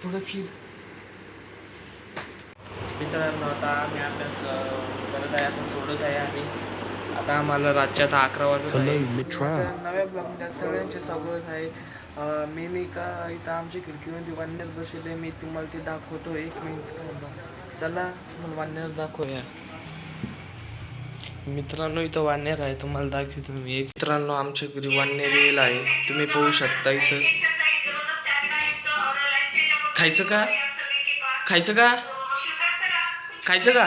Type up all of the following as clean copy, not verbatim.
थोडं फिर. मित्रांनो आता आम्ही अभ्यास करत आहे, आता सोडत आहे आम्ही. आता आम्हाला रातच्या 11 वाजत आहे. नव्या ब्लॉगमध्ये सगळ्यांचे स्वागत आहे. मी का इथं आमच्या खिडकीमध्ये वानर बसले, मी तुम्हाला ते दाखवतो. 1 मिनिट चला वानर दाखवूया. मित्रांनो इथं वानर आहे, तुम्हाला दाखवतो मी. मित्रांनो आमच्या घरी वानर येईल आहे, तुम्ही पाहू शकता. इथं खायचं का खायचं का खायचं का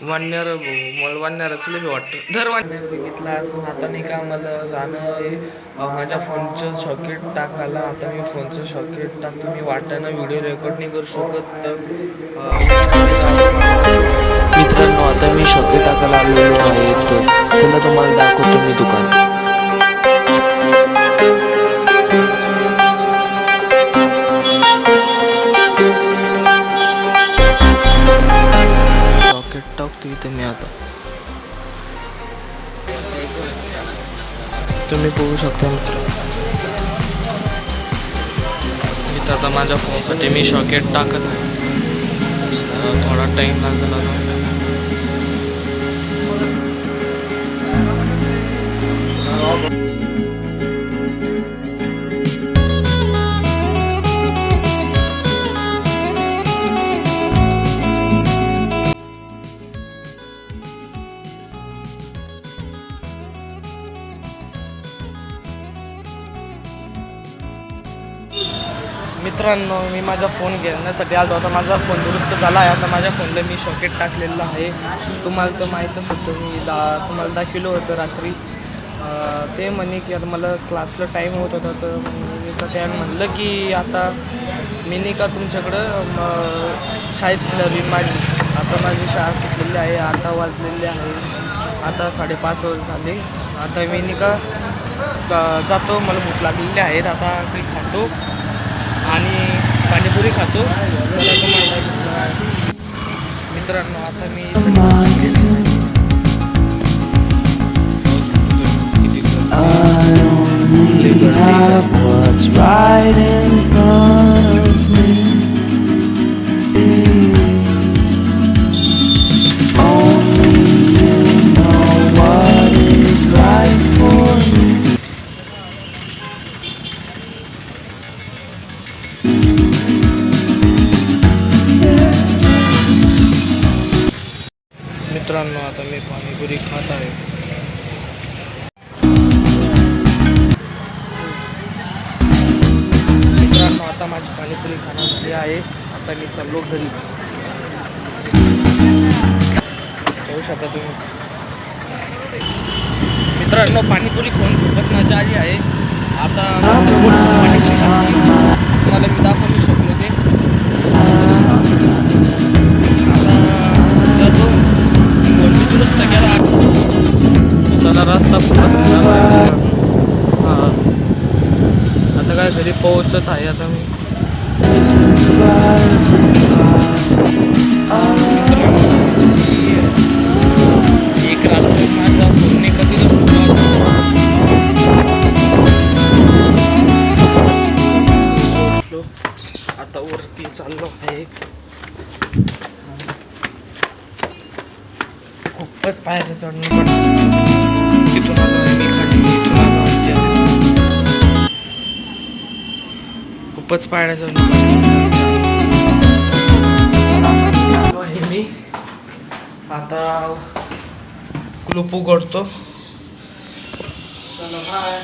वानर भाऊ, मला वानर असले बी वाटतं. धर वानर बघितला असं. आता नाही का मला गाणं आहे, माझ्या फोनचं सॉकेट टाकायला. आता मी फोनचं सॉकेट टाकतो. मी वाटाणा व्हिडिओ रेकॉर्ड नाही करू शकत. मित्रांनो आता मी सॉकेट टाकायला आलेलो आहे, तर चला तुम्हाला दाखवतो मी दुकान. टाकतो इथे मी. आता तुम्ही बघू शकता इथं आता माझ्या फोनसाठी मी सॉकेट टाकत आहे. थोडा टाइम लागला. मित्रांनो मी माझा फोन घेण्यासाठी आलो होता. माझा फोन दुरुस्त झाला आहे. आता माझ्या फोनला मी सॉकेट टाकलेलं आहे. तुम्हाला तर माहीतच होतं, मी तुम्हाला दाखवलं होतं रात्री. ते म्हणे की आता मला क्लासला टाईम होत होता, तर मी त्यानं म्हणलं की आता मी नाही का तुमच्याकडं शाळेत सुटल्यावर माझी. आता माझी शाळा सुटलेली आहे. 8 वाजलेले आहे. आता 5:30 झाले. आता मी नाही का जातो, मला भूक लागलेली आहे. आता काही खातो आणि पाणीपुरी खातो. चला तुम्हाला मित्रांनो आता मी मित्रांनो आता मी पाणीपुरी खात आहे. मित्रांनो आता माझी पाणीपुरी खाणं झाली आहे. आता मी चाललो घरी. येऊ शकता तुम्ही. मित्रांनो पाणीपुरी खाऊन खूपच मजा आली आहे. आता मला मी दाखवू शकलो ते. दुरुस्त केला. त्याला रस्ता खूपच खराब आहे. हां आता काय घरी पोहोचत आहे. आता मी एक रात्र माझा फोनने कधी आता वरती चाललो आहे. खूपच पायऱ्या चढणं पडतं. तिथून आलो आहे मी खाली, इथून आलो खूपच पायऱ्या चढणं आहे. मी आता कुलूप उघडतो. चला बाय.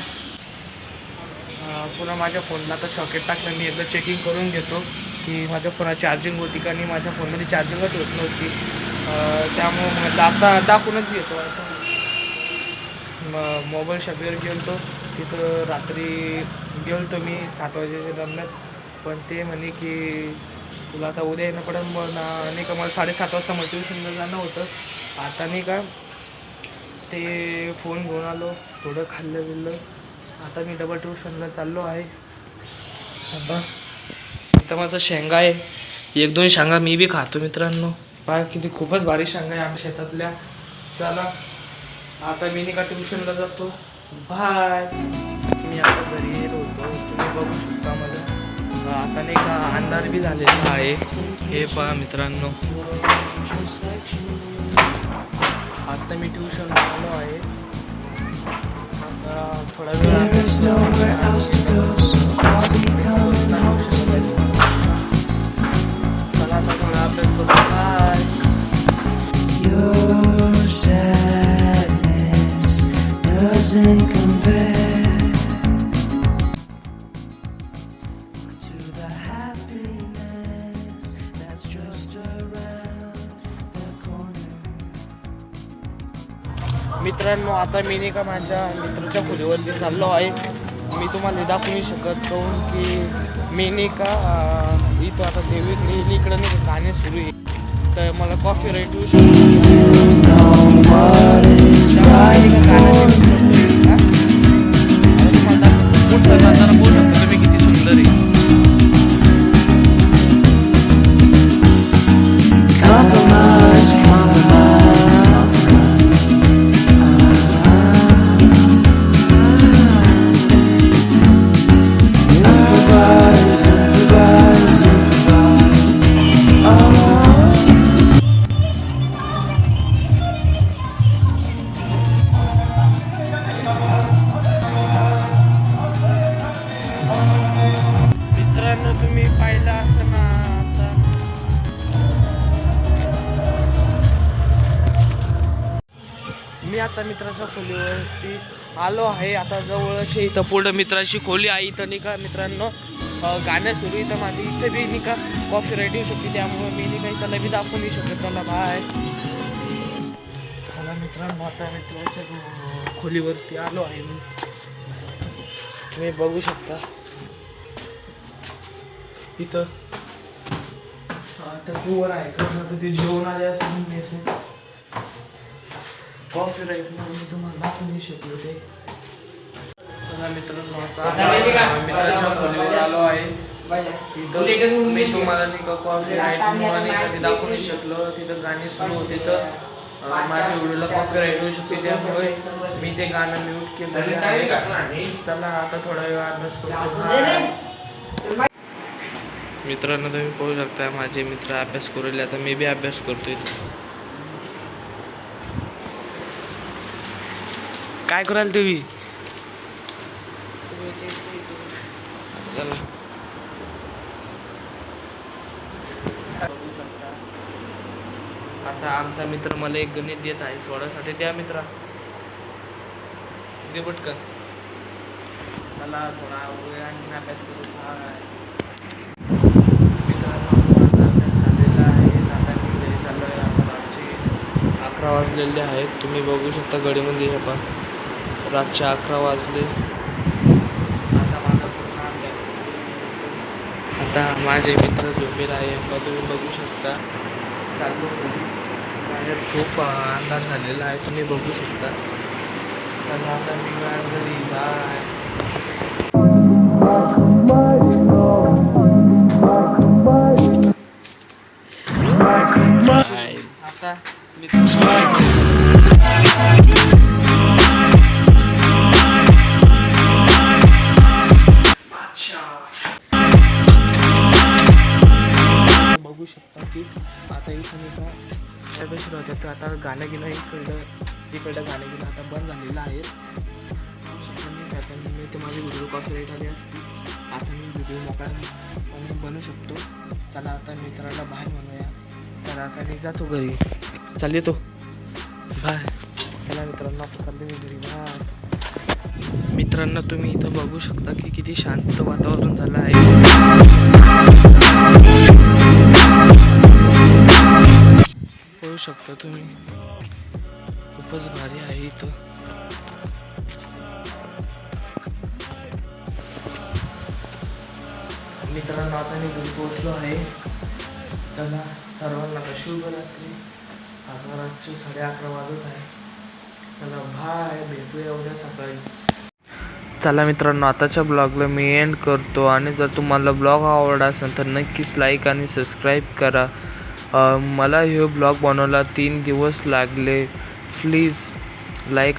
पुन्हा माझ्या फोनला आता सॉकेट टाकलं. मी एकदा चेकिंग करून घेतो की माझ्या फोनात चार्जिंग होती का नाही. माझ्या फोनमध्ये चार्जिंगच होत नव्हती. त्यामुळं म्हटलं आता दाखवूनच घेतो. आता मोबाईल शॉपवर गेलो. तिथं रात्री गेलो मी 7 वाजेच्या दरम्यान. पण ते म्हणे की तुला आता उद्या येणं पडेल. मग नाही का मला 7:30 वाजता मला ट्युशनला जाणं होतं. आता नाही का ते फोन घेऊन आलो, थोडं खाल्लं बिल्लं. आता मी डबल ट्युशनला चाललो आहे. आता इथं माझं शेंगा आहे. 1-2 शेंगा मी बी खातो. मित्रांनो पहा किती खूपच भारी शेंगा आहे आमच्या शेतातल्या. चला आता मी नाही का ट्युशनला जातो. बाय. मी आता घरी येत होतो, तुम्ही बघू शकता मला. आता नाही का अंधार बी झालेला आहे. हे पहा मित्रांनो, आता मी ट्युशन आलो आहे. आता थोडा वेळ चला आता थोडा अभ्यास करू. Doesn't compare to the happiness that's just around the corner. मित्रांनो, आता मी नाही का माझ्या मित्राच्या खोलीवरती चाललो आहे. मी तुम्हाला दाखवू नाही शकत काहून की मी नाही का इथं आता देवी इकडं नाही का गाणे सुरू आहे, तर मला कॉफी राईट होऊ नजारा बघू शकतो तुम्ही किती सुंदर आहे. Compromise, compromise, improvise, improvise, improvise. मित्रांनो, तुम्ही पाहिलं असं ना, आता मी आता मित्राच्या खोलीवरती आलो आहे. आता जवळच इथं पुढं मित्राची खोली आहे. इथं नाही का मित्रांनो गाणं सुरू. इथं माझी इथं बी नाही का कॉफी राईट येऊ शकते, त्यामुळे मी नाही काही त्याला बी दाखवू नाही शकत. चला बाय. चला मित्रांनो, आता मित्राच्या खोलीवरती आलो आहे मी. तुम्ही बघू शकता इथं आता वर आहे कारण आता ते जेवण आले असेल कॉफी राईट म्हणून मी तुम्हाला दाखवू नाही शकलो ते. चला मित्रांनो, आता मित्राच्या खोलीवर आलो आहे. इथं मी तुम्हाला नाही का कॉफी राईट म्हणून दाखवू नाही शकलो. तिथं गाणी सुरू होते, तर माझ्या व्हिडिओला कॉफी राईट होऊ शकते, त्यामुळे मी ते गाणं म्यूट केलं आहे. चला आता थोडा वेळ अभ्यास करतो. मित्रांनो, तुम्ही पाहू शकता माझे मित्र अभ्यास करू लागले. आता मी बी अभ्यास करतोय. काय कराल तुम्ही? चला बघू शकता आता आमचा मित्र मला एक गणित देत आहे सोडासाठी. त्या मित्रा दे पटकन. चला थोडा वेळ आणखी अभ्यास करू. मित्रांनो, माझा अभ्यास झालेला आहे. आता मी घरी चाललो आहे. आता रातचे 11 वाजलेले आहेत. तुम्ही बघू शकता घडीमध्ये. हे पण रातचे 11 वाजले. आता माझा पूर्ण अभ्यास. आता माझे मित्र झोपेल आहे. तुम्ही बघू शकता. चालू बाहेर खूप अंधार झालेला आहे, तुम्ही बघू शकता. चला आता मी घरी बाय. आता बघू शकता की आता इथं नाही का सुरू होत्या, तर आता गाणं गेलं इकडं गाणं गेलं आता बंद झालेलं आहे. आता मी तर माझी व्हिडिओ कॉपी राईट आली असती. आता मी व्हिडिओ मोकळा बनवू शकतो. चला आता मित्राला बाहेर म्हणूया. चला आता मी जातो घरी. चाल येतो बाय. चला मित्रांनो, आता चालले मी घरी बाय. मित्रांनो, तुम्ही इथं बघू शकता की किती शांत वातावरण झालं आहे. बघू शकता तुम्ही, खूपच भारी आहे इथं. मित्रांनो, आता मी घरी पोहोचलो आहे. चला सर्वांना शुभरात्री. आता रातचे 11:30 वाजत आहे. चला बाय, भेटूया उद्या सकाळी. चला मित्रांनो, आताच्या ब्लॉगला मी एंड करतो. आणि जर तुम्हाला ब्लॉग आवडला असेल तर नक्कीच लाईक आणि सबस्क्राईब करा. मला हे ब्लॉग बनवायला 3 दिवस लागले. Please like